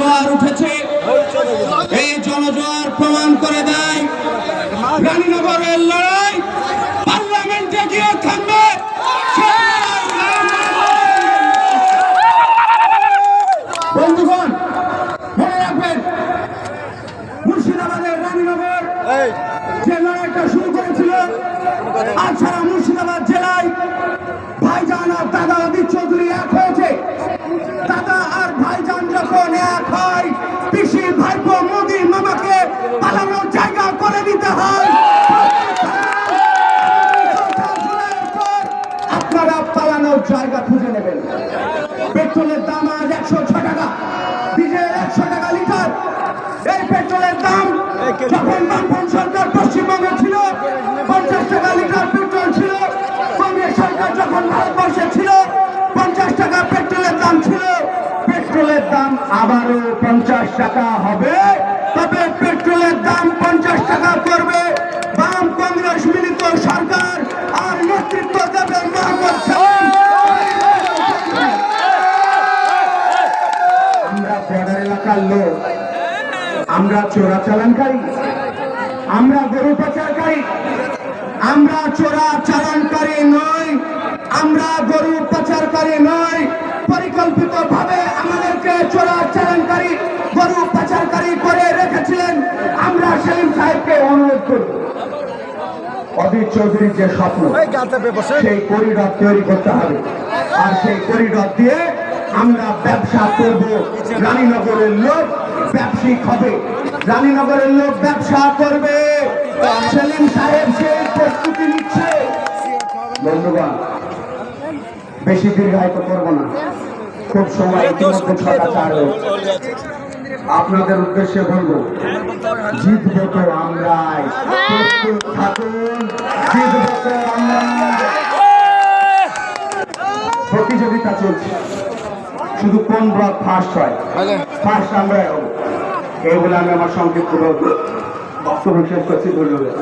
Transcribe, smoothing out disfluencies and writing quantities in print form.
জনজোয়ার উঠেছে। এই জনজোয়ার প্রমাণ করে দেয় রানীনগরের লড়াই পার্লামেন্টে গিয়ে থামবে। বন্ধুগণ, মনে রাখবেন, মুর্শিদাবাদের রানীনগর যে লড়াইটা শুরু করেছিল, আজ সারা মুর্শিদাবাদ জেলায় ভাইজান আর দাদা অদিত চৌধুরী এক হয়েছে। দাদা আর ভাইজান যখন এক হয়, পিসি ভাইপো মোদি মামাকে পালানোর জায়গা করে দিতে হয়। আপনারা পালানোর জায়গা খুঁজে নেবেন। পেট্রোলের দাম আজ 106 টাকা, ডিজেল 100 টাকা লিটার। এই পেট্রোলের দাম যখন বামফ্রন্ট সরকার পশ্চিমবঙ্গে ছিল 50 টাকা লিটার পেট্রোল ছিল। কংগ্রেস সরকার যখন ভারতবর্ষে ছিল 50 টাকা পেট্রোলের দাম ছিল। পেট্রোলের দাম আবারও 50 টাকা হবে, তবে পেট্রোলের দাম 50 টাকা করবে বাম কংগ্রেস মিলিত সরকার আর নেতৃত্ব দেবে মোহাম্মদ শামীম। আমরা বর্ডার এলাকার লোক, আমরা চোরাচালানকারী, আমরা গরু পাচারকারী, আমরা চোরাচালানকারী নই, আমরা গরু পাচারকারী নই। পরিকল্পিত ভাবে আমাদেরকে চোরাচালানকারী গরু পাচারকারী করে রেখেছিলেন। আমরা সেলিম সাহেবকে অনুরোধ করব, অদিত চৌধুরীর যে স্বপ্ন, সেই করিডর তৈরি করতে হবে। আর সেই করিডর দিয়ে আমরা ব্যবসা করব। রানীনগরের লোক ব্যবসায়িক হবে, রানীনগরের লোক ব্যবসা করবে। সেলিম সাহেব সেই প্রস্তুতি নিচ্ছে। বন্ধুগণ, বেশি দীর্ঘায়িত করবো না, খুব সময় ইতিমধ্যে 6টা 4 আপনাদের উদ্দেশ্যে বলবো, জিতবো তো আমরাই, প্রস্তুত থাকুন, জিতবো তো আমরাই। প্রতিযোগিতা চলছে, শুধু কোন ব্লক ফার্স্ট হয়, ফার্স্ট আমরাই হবো। এই বলে আমি আমার সংক্ষিপ্ত বক্তব্য শেষ করছি। ধন্যবাদ।